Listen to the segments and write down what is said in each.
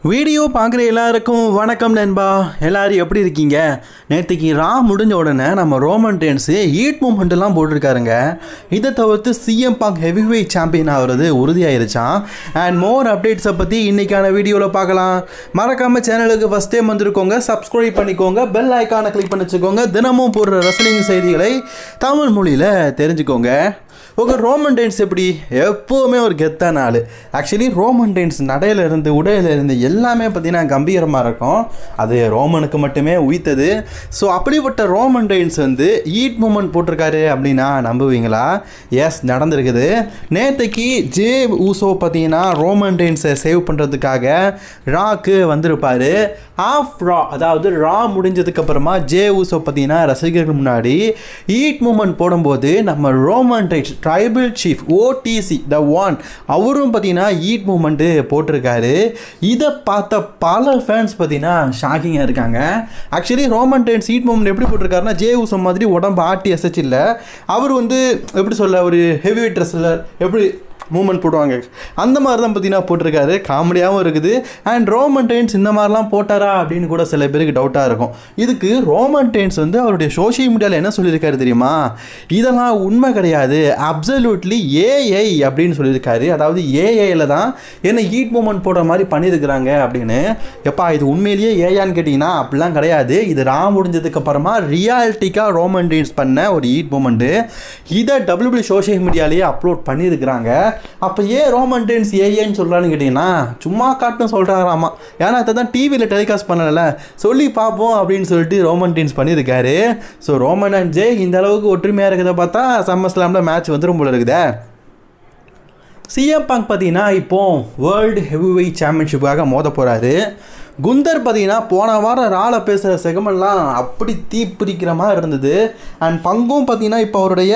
Video பார்க்குற எல்லாருக்கும் வணக்கம் நண்பா. எல்லாரும் எப்படி இருக்கீங்க? நேற்றுக்கு ரா முடிஞ்ச உடனே நம்ம ரோமன் ரெயின்ஸு ஹீட் மூமெண்ட்லாம் போட்டிருக்காருங்க. இதை தவிர்த்து CM bank heavy weight champion ஆகிறது உறுதியாயிருச்சான். அண்ட் மோர் அப்டேட்ஸை பற்றி இன்றைக்கான வீடியோவில் பார்க்கலாம். மறக்காமல் சேனலுக்கு ஃபஸ்ட் டைம் வந்திருக்கோங்க, சப்ஸ்கிரைப் பண்ணிக்கோங்க, பெல் ஐக்கானை கிளிக் பண்ணி வச்சுக்கோங்க. தினமும் போடுற ரெஸ்லிங் செய்திகளை தமிழ் மொழியில் தெரிஞ்சுக்கோங்க. ரோமன் ரெயின்ஸ் எப்படி எப்போவுமே ஒரு கெத்தான ஆள். ஆக்சுவலி ரோமன் ரெயின்ஸ் நடையிலிருந்து உடையிலிருந்து எல்லாமே பார்த்தீங்கன்னா கம்பீரமாக இருக்கும். அது ரோமனுக்கு மட்டுமே உயித்தது. ஸோ அப்படிப்பட்ட ரோமன் ரெயின்ஸ் வந்து ஹீட் மூமெண்ட் போட்டிருக்காரு அப்படின்னா நம்புவீங்களா? எஸ், நடந்திருக்குது. நேற்றுக்கு ஜே ஊசோ பார்த்தீங்கன்னா ரோமன் ரெயின்ஸை சேவ் பண்ணுறதுக்காக ராக்கு வந்திருப்பார். ஆஃப் ரா, அதாவது ரா முடிஞ்சதுக்கப்புறமா ஜே ஊசோ பார்த்தீங்கன்னா ரசிகர்கள் முன்னாடி ஹீட் மூமெண்ட் போடும்போது நம்ம Roman Reigns tribal chief OTC the one அவரும் பார்த்தீங்கன்னா ஹீட் மூமெண்ட்டு போட்டிருக்காரு. இதை பார்த்த பல ஃபேன்ஸ் பார்த்தீங்கன்னா ஷாக்கிங்காக இருக்காங்க. Actually Roman Reigns heat moment எப்படி போட்டிருக்காருன்னா ஜே ஊசோ மாதிரி உடம்பு ஆட்டி அசைச்சு இல்லை. அவர் வந்து எப்படி சொல்ல, ஒரு ஹெவி வெயிட் ரெஸ்லர் எப்படி மூமெண்ட் போடுவாங்க அந்த மாதிரி தான் பார்த்தீங்கன்னா போட்டிருக்காரு. காமெடியாகவும் இருக்குது. அண்ட் ரோமன் ரெயின்ஸ் இந்த மாதிரிலாம் போட்டாரா அப்படின்னு கூட சில பேருக்கு டவுட்டாக இருக்கும். இதுக்கு ரோமன் ரெயின்ஸ் வந்து அவருடைய சோஷியல் மீடியாவில் என்ன சொல்லியிருக்காரு தெரியுமா? இதெல்லாம் உண்மை கிடையாது, அப்சல்யூட்லி ஏஐ அப்படின்னு சொல்லியிருக்காரு. அதாவது ஏஐயில் தான் என்ன ஹீட் மூமெண்ட் போடுற மாதிரி பண்ணியிருக்கிறாங்க அப்படின்னு. எப்பா, இது உண்மையிலேயே ஏஐன்னு கேட்டிங்கன்னா அப்படிலாம் கிடையாது. இது ரா முடிஞ்சதுக்கப்புறமா ரியாலிட்டிக்காக ரோமன் ரெயின்ஸ் பண்ண ஒரு ஹீட் மூமெண்ட்டு. இதை டபிள்யூபிள்யூ சோஷியல் மீடியாலேயே அப்லோட் பண்ணியிருக்கிறாங்க. அப்போ ஏன் ரோமன் ரெயின்ஸ் ஏன்னு சொல்கிறான்னு கேட்டிங்கன்னா சும்மா காட்டுன்னு சொல்கிறாராமா. ஏன்னா அதை தான் டிவியில் டெலிகாஸ்ட் பண்ணலை, சொல்லி பார்ப்போம் அப்படின்னு சொல்லிட்டு ரோமன் ரெயின்ஸ் பண்ணியிருக்காரு. ஸோ ரோமன் அண்ட் ஜே இந்த அளவுக்கு ஒற்றுமையாக இருக்கிறத பார்த்தா சம்மர் ஸ்லாமில் மேட்ச் வந்துடும் போல இருக்குதே. சிஎம் பாங்க் பார்த்தீங்கன்னா இப்போது வேர்ல்டு ஹெவி வெயிட் சாம்பியன்ஷிப்புக்காக மோத போகிறாரு. குந்தர் பார்த்தீங்கன்னா போன வாரம் ரால பேசுகிற செகமெண்ட்லாம் அப்படி தீப்பிடிக்கிற மாதிரி இருந்தது. அண்ட் பங்கும் பார்த்தீங்கன்னா இப்போ அவருடைய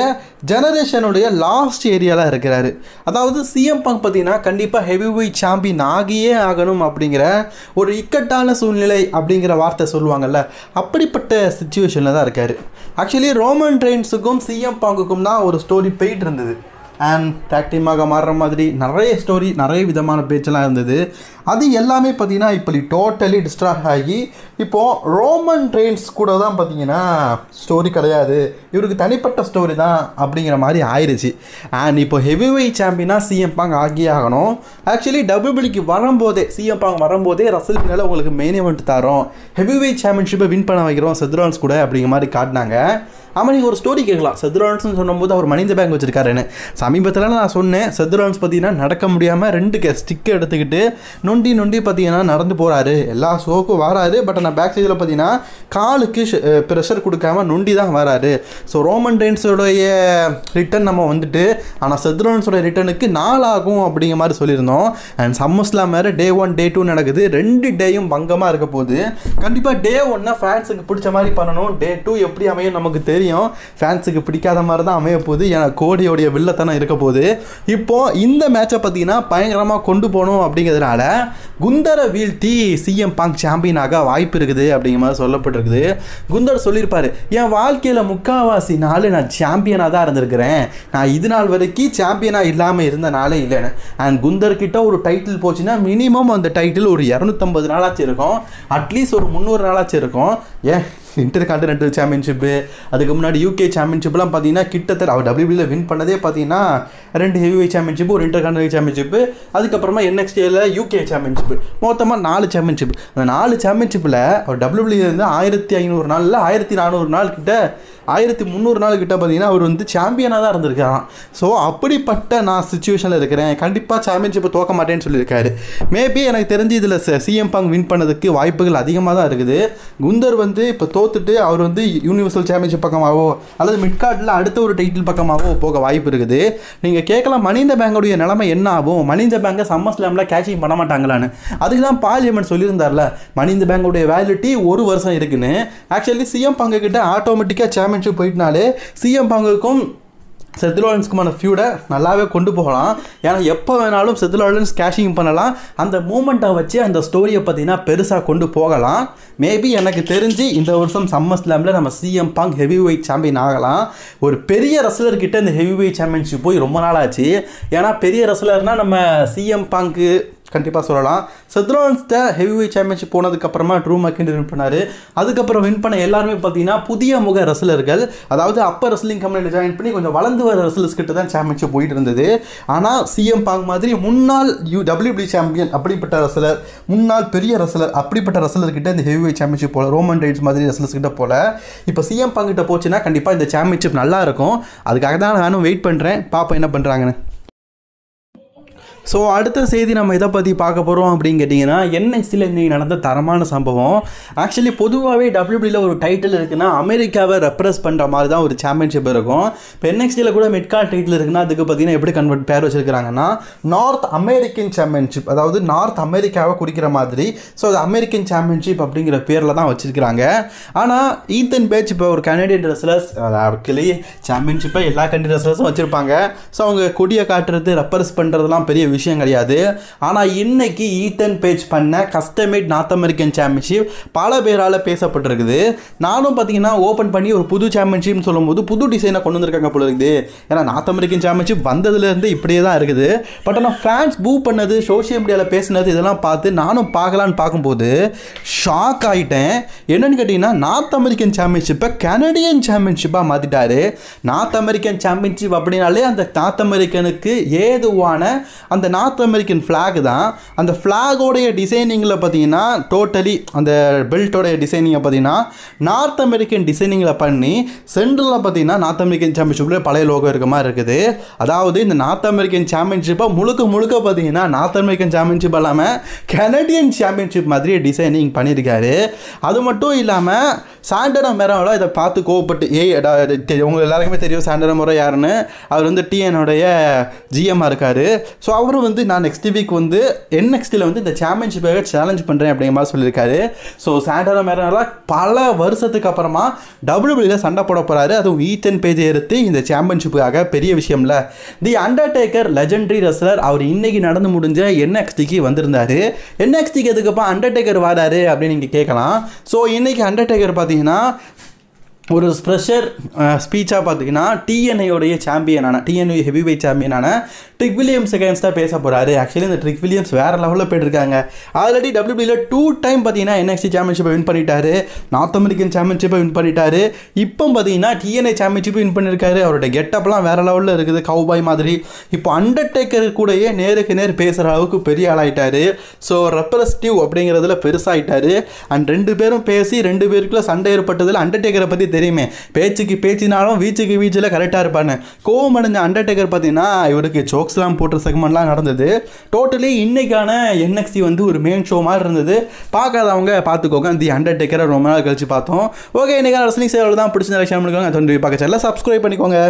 ஜெனரேஷனுடைய லாஸ்ட் ஏரியாவில் இருக்கிறாரு. அதாவது சிஎம் பங்க் பார்த்தீங்கன்னா கண்டிப்பாக ஹெவி வெயிட் சாம்பியன் ஆகியே ஆகணும் அப்படிங்கிற ஒரு இக்கட்டான சூழ்நிலை அப்படிங்கிற வார்த்தை சொல்லுவாங்கள்ல, அப்படிப்பட்ட சுச்சுவேஷனில் தான் இருக்கார். ஆக்சுவலி ரோமன் ரெயின்ஸுக்கும் சிஎம் பங்குக்கும் தான் ஒரு ஸ்டோரி போயிட்டு இருந்தது. அண்ட் டேக் டீமாக மாறுற மாதிரி நிறைய ஸ்டோரி, நிறைய விதமான பேச்செல்லாம் இருந்தது. அது எல்லாமே பார்த்தீங்கன்னா இப்படி டோட்டலி டிஸ்ட்ராக்ட் ஆகி இப்போது ரோமன் ரெயின்ஸ் கூட தான் பார்த்தீங்கன்னா ஸ்டோரி கிடையாது, இவருக்கு தனிப்பட்ட ஸ்டோரி தான் அப்படிங்கிற மாதிரி ஆயிடுச்சு. அண்ட் இப்போ ஹெவி வெயிட் சாம்பியனாக சிஎம் பாங்க் ஆகியே ஆகணும். ஆக்சுவலி டபிள்யூபிள்யூக்கு வரும்போதே சிஎம் பாங்க் வரும்போதே ரசல்மேனியாவில் உங்களுக்கு மெயின் ஈவெண்ட் தரோம், ஹெவி வெயிட் சாம்பியன்ஷிப்பை வின் பண்ண வைக்கிறோம் செத் ராலின்ஸ் கூட அப்படிங்கிற மாதிரி காட்டினாங்க. ஆமாம், நீங்கள் ஒரு ஸ்டோரி கேட்கலாம், செத் ராலின்ஸ்னு சொன்னபோது அவர் மணி இந்த பேங்க் வச்சுருக்காருன்னு. சமீபத்தில் நான் சொன்னேன், செத் ராலின்ஸ் பார்த்தீங்கன்னா நடக்க முடியாமல் 2 ஸ்டிக்கை எடுத்துக்கிட்டு நொண்டி பார்த்தீங்கன்னா நடந்து போகிறாரு, எல்லா ஷோக்கும் வராரு. பட் நான் பேக் சைடில் பார்த்தீங்கன்னா காலுக்கு ப்ரெஷர் கொடுக்காம நொண்டி தான் வராரு. ஸோ ரோமன் ரெயின்ஸோடைய ரிட்டன் நம்ம வந்துட்டு, ஆனால் செத் ராலின்ஸோட ரிட்டனுக்கு 4 ஆகும் அப்படிங்கிற மாதிரி சொல்லியிருந்தோம். அண்ட் சம்மர் ஸ்லாம் வேறு டே 1 டே 2 நடக்குது. 2 டேயும் பங்கமாக இருக்க போகுது. கண்டிப்பாக டே 1 ஃபேன்ஸுக்கு பிடிச்ச மாதிரி பண்ணணும், டே 2 எப்படி அமையும் நமக்கு தெரியும். ஃபேன்ஸுக்கு பிடிக்காத மாதிரி தான் அமைய போகுது, ஏன்னா கோடியோடைய வில்லத்தனம் இருக்க போகுது. இப்போது இந்த மேட்சை பார்த்தீங்கன்னா பயங்கரமாக கொண்டு போகணும் அப்படிங்கிறதுனால குந்தரை வீழ்த்தி சிஎம் பாங்க் சாம்பியனாக வாய்ப்பு இருக்குது அப்படிங்கிற மாதிரி சொல்லப்பட்டிருக்குது. குந்தர் சொல்லியிருப்பார், என் வாழ்க்கையில் முக்கால்வாசி நாள் நான் சாம்பியனாக தான் இருந்திருக்கிறேன், நான் இது நாள் வரைக்கும் சாம்பியனாக இல்லாமல் இருந்த நாளே இல்லைன்னு. அண்ட் குந்தர்கிட்ட ஒரு டைட்டில் போச்சுன்னா மினிமம் அந்த டைட்டில் ஒரு 250 நாளாச்சும் இருக்கும், அட்லீஸ்ட் ஒரு 300 நாளாச்சும் இருக்கும். ஏன் இன்டர் கான்டினென்டல் சாம்பியன்ஷிப்பு, அதுக்கு முன்னாடி யூகே சாம்பியன்ஷிப்லாம் பார்த்தீங்கன்னா கிட்டத்தட்ட அவர் டபிள்யூபிள்யூவில் வின் பண்ணதே பார்த்தீங்கன்னா 2 ஹெவி வெயிட் சாம்பியன்ஷிப்பு, ஒரு இன்டர் கான்டினென்டல் சாம்பியன்ஷிப்பு, அதுக்கப்புறமா NXTயில் யூகே சாம்பியன்ஷிப்பு, மொத்தமாக 4 சாம்பியன்ஷிப். அந்த 4 சாம்பியன்ஷிப்பில் அவர் டபிள்யூபிள்யூ வந்து 1500 நாளில் 1400 நாள் கிட்ட 1300 நாள் கிட்ட பார்த்தீங்கன்னா அவர் வந்து சாம்பியனாக தான் இருந்திருக்காராம். ஸோ அப்படிப்பட்ட நான் சுச்சுவேஷனில் இருக்கிறேன், கண்டிப்பாக சாம்பியன்ஷிப்பை தோக்க மாட்டேன்னு சொல்லியிருக்காரு. மேபி எனக்கு தெரிஞ்சு இதில் சிஎம் பாங்க் வின் பண்ணதுக்கு வாய்ப்புகள் அதிகமாக தான் இருக்குது. குந்தர் வந்து இப்போ தோத்துட்டு அவர் வந்து யூனிவர்சல் சாம்பியன்ஷிப் பக்கமாகவோ அல்லது மிட்கார்டில் அடுத்த ஒரு டைட்டில் பக்கமாகவோ போக வாய்ப்பு இருக்குது. நீங்கள் கேட்கலாம், மணி இந்த பேங்கோடைய நிலைமை என்ன ஆகும், மணி இந்த பேங்கை சம்மர் ஸ்லாமில் கேட்சிங் பண்ண மாட்டாங்களான்னு. அதுக்கு தான் பார்லிமெண்ட் சொல்லியிருந்தார்ல, மணி இந்த பேங்கோடைய வேலிடிட்டி 1 வருஷம் இருக்குன்னு. ஆக்சுவலி சிஎம் பாங்கு கிட்ட ஆட்டோமேட்டிக்காக சாம்பியன்ஷிப் போயிட்டனாலே சிஎம் பாங்குக்கும் செத் ராலின்ஸ்க்குமான ஃபியூடை நல்லாவே கொண்டு போகலாம். ஏன்னா எப்போ வேணாலும் செத் ராலின்ஸ் கேஷிங் பண்ணலாம். அந்த மூமெண்ட்டை வச்சு அந்த ஸ்டோரியை பார்த்தீங்கன்னா பெருசாக கொண்டு போகலாம். மேபி எனக்கு தெரிஞ்சு இந்த வருஷம் சம்மர் ஸ்லாமில் நம்ம CM bank heavy weight champion ஆகலாம். ஒரு பெரிய ரெஸ்லர்கிட்ட இந்த ஹெவி வெயிட் சாம்பியன்ஷிப் போய் ரொம்ப நாள் ஆச்சு. ஏன்னா பெரிய ரெஸ்லர்னால் நம்ம சிஎம் பாங்க்கு கண்டிப்பாக சொல்லலாம். செத்ரோன்ஸ்ட ஹெவி வெயிட் சாம்பியன்ஷிப் போனதுக்கப்புறமா ட்ரூ மெக்கின்டர் வின் பண்ணார். அதுக்கப்புறம் வின் பண்ண எல்லாருமே பார்த்தீங்கன்னா புதிய முக ரெஸ்லர்கள், அதாவது அப்பர் ரெஸ்லிங் கம்பெனியில் ஜாயின் பண்ணி கொஞ்சம் வளர்ந்து வர ரெஸ்லர்ஸ் கிட்ட தான் சாம்பியன்ஷிப் போயிட்டு இருந்தது. ஆனால் சிஎம் பாங் மாதிரி முன்னாள் WWE சாம்பியன் அப்படிப்பட்ட ரெஸ்லர், முன்னாள் பெரிய ரெஸ்லர் அப்படிப்பட்ட ரெஸ்லர் கிட்ட இந்த ஹெவி வெயிட் சாம்பியன்ஷிப் போல, ரோமன் ரெய்ன்ஸ் மாதிரி ரெஸ்லர்ஸ் கிட்ட போல இப்போ சிஎம் பாங் கிட்ட போச்சுன்னா கண்டிப்பாக இந்த சாம்பியன்ஷிப் நல்லா இருக்கும். அதுக்காக தான் நானும் வெயிட் பண்ணுறேன், பாப்போம் என்ன பண்ணுறாங்கன்னு. ஸோ அடுத்த செய்தி நம்ம இதை பற்றி பார்க்க போகிறோம் அப்படின்னு கேட்டிங்கன்னா, NXTல இன்றைக்கி நடந்த தரமான சம்பவம். ஆக்சுவலி பொதுவாகவே WWEல ஒரு டைட்டில் இருக்குன்னா அமெரிக்காவை ரெப்ரஸ் பண்ணுற மாதிரி தான் ஒரு சாம்பியன்ஷிப் இருக்கும். இப்போ NXTல கூட மிட்கார்ட் டைட்டில் இருக்குன்னா அதுக்கு பார்த்தீங்கன்னா எப்படி கன்வெர்ட் பேர் வச்சுருக்காங்கன்னா நார்த் அமெரிக்கன் சாம்பியன்ஷிப், அதாவது நார்த் அமெரிக்காவை குறிக்கிற மாதிரி. ஸோ அது அமெரிக்கன் சாம்பியன்ஷிப் அப்படிங்கிற பேரில் தான் வச்சுருக்கிறாங்க. ஆனால் ஈத்தன் பேஜ் இப்போ ஒரு கனடியன் ரெஸ்லர்ஸ், ஆக்சுவலி சாம்பியன்ஷிப்பை எல்லா கனடியன் ரெஸ்லர்ஸும் வச்சுருப்பாங்க. ஸோ அவங்க கொடியை காட்டுறது ரெப்ரஸ் பண்ணுறதுலாம் பெரிய விஷயம் கிடையாது. ஆனால் இன்னைக்கு ஈத்தன் பேஜ் பண்ண கஸ்டமேட் நார்த் அமெரிக்கன் சாம்பியன்ஷிப் பல பேரால் பேசப்பட்டிருக்குது. நானும் பார்த்தீங்கன்னா ஓப்பன் பண்ணி ஒரு புது சாம்பியன்ஷிப்னு சொல்லும்போது புது டிசைனை கொண்டு வந்திருக்காங்க போல இருக்குது. ஏன்னா நார்த் அமெரிக்கன் சாம்பியன்ஷிப் வந்ததுலேருந்து இப்படியே தான் இருக்குது. பட் ஆனால் ஃபேன்ஸ் பூ பண்ணது, சோஷியல் மீடியாவில் பேசினது இதெல்லாம் பார்த்து நானும் பார்க்கலான்னு பார்க்கும்போது ஷாக் ஆகிட்டேன். என்னன்னு கேட்டிங்கன்னா, நார்த் அமெரிக்கன் சாம்பியன்ஷிப்பை கனடியன் சாம்பியன்ஷிப்பாக மாற்றிட்டாரு. நார்த் அமெரிக்கன் சாம்பியன்ஷிப் அப்படின்னாலே அந்த நார்த் அமெரிக்கனுக்கு ஏதுவான அந்த நார்த் அமெரிக்கன் ஃப்ளாக் தான். அந்த ஃப்ளாகோடைய டிசைனிங்கில் பார்த்தீங்கன்னா டோட்டலி அந்த பெல்ட்டோடைய டிசைனிங்கை பார்த்தீங்கன்னா நார்த் அமெரிக்கன் டிசைனிங்கில் பண்ணி சென்ட்ரலில் பார்த்தீங்கன்னா நார்த் அமெரிக்கன் சாம்பியன்ஷிப்பில் பழைய லோகோ இருக்க மாதிரி இருக்குது. அதாவது இந்த நார்த் அமெரிக்கன் சாம்பியன்ஷிப்பை முழுக்க முழுக்க பார்த்தீங்கன்னா நார்த் அமெரிக்கன் சாம்பியன்ஷிப் இல்லாமல் கனடியன் சாம்பியன்ஷிப் மாதிரி டிசைனிங் பண்ணியிருக்காரு. அது மட்டும் இல்லாமல் சாண்டரா மெரோவில் இதை பார்த்து கோவப்பட்டு, உங்களுக்கு எல்லாருக்குமே தெரியும் சாண்டரா மெரோ யாருன்னு. அவர் வந்து டிஎனுடைய ஜிஎம்மாக இருக்கார். ஸோ அவரும் வந்து நான் நெக்ஸ்ட் வீக் வந்து NXTல வந்து இந்த சாம்பியன்ஷிப்பாக சேலஞ்ச் பண்ணுறேன் அப்படிங்கிற மாதிரி சொல்லியிருக்காரு. ஸோ சாண்டரா மெரோவில் பல வருஷத்துக்கு அப்புறமா WWEல சண்டை போட போகிறாரு. அதுவும் ஈத்தன் பேஜை எடுத்து இந்த சாம்பியன்ஷிப்புக்காக பெரிய விஷயம்ல. தி அண்டர்டேக்கர் லெஜெண்டரி ரெஸ்லர் அவர் இன்னைக்கு நடந்து முடிஞ்ச NXTக்கு வந்திருந்தார். NXTக்கு எதுக்குப்பா அண்டர்டேக்கர் வராரு அப்படின்னு நீங்கள் கேட்கலாம். ஸோ இன்னைக்கு அண்டர்டேக்கர் பார்த்தீங்கன்னா ஒரு ஸ்பெஷல் ஸ்பீச்சாக பார்த்தீங்கன்னா டிஎன்ஐயோடைய சாம்பியனான டிஎன்ஐ ஹெவி வெயிட் சாம்பியனான ட்ரிக் வில்லியம்ஸ் அகேன்ஸ்ட் தான் பேச போகிறாரு. ஆக்சுவலி இந்த ட்ரிக் வில்லியம்ஸ் வேறு லெவலில் போயிட்டுருக்காங்க. ஆல்ரெடி WWEல 2 டைம் பார்த்தீங்கன்னா NXT சாம்பியன்ஷிப்பை வின் பண்ணிட்டாரு, நார்த் அமெரிக்கன் சாம்பியன்ஷிப்பை வின் பண்ணிட்டாரு. இப்போ பார்த்தீங்கன்னா டிஎன்ஐ சாம்பியன்ஷிப்பை வின் பண்ணியிருக்காரு. அவரோட கெட்டப்லாம் வேறு லெவலில் இருக்குது, கவுபாய் மாதிரி. இப்போ அண்டர்டேக்கர் கூடயே நேருக்கு நேர் பேசுகிற அளவுக்கு பெரிய ஆளாயிட்டாரு. ஸோ ரெப்ரஸன்டேட்டிவ் அப்படிங்கிறதுல பெருசாகிட்டாரு. அண்ட் 2 பேரும் பேசி 2 பேருக்குள்ள சண்டை ஏற்பட்டதில் அண்டர்டேக்கரை பற்றி தெரியுமே, பேச்சுக்கு பேச்சினாலும் வீச்சுக்கு வீச்சில் கரெக்டாக இருப்பான்னு. கோவம் அடைஞ்ச அண்டர்டேக்கர் பார்த்தீங்கன்னா இவருக்கு ஜோக்ஸ்லாம் போட்ட செக்மெண்ட்லாம் நடந்தது. டோட்டலி இன்னைக்கான NXT வந்து ஒரு மெயின் ஷோ மாதிரி இருந்தது. பார்க்காதவங்க பார்த்துக்கோங்க. தி அண்டர்டேக்கரை ரொம்ப நாள் கழிச்சு பார்த்தோம். ஓகே, இன்னைக்கான ரெஸ்லிங் சேவல் தான் பிடிச்சிருந்த ஷேர் பண்ணிக்கோங்க. பார்க்க சேனலை சப்ஸ்கிரைப் பண்ணிக்கோங்க.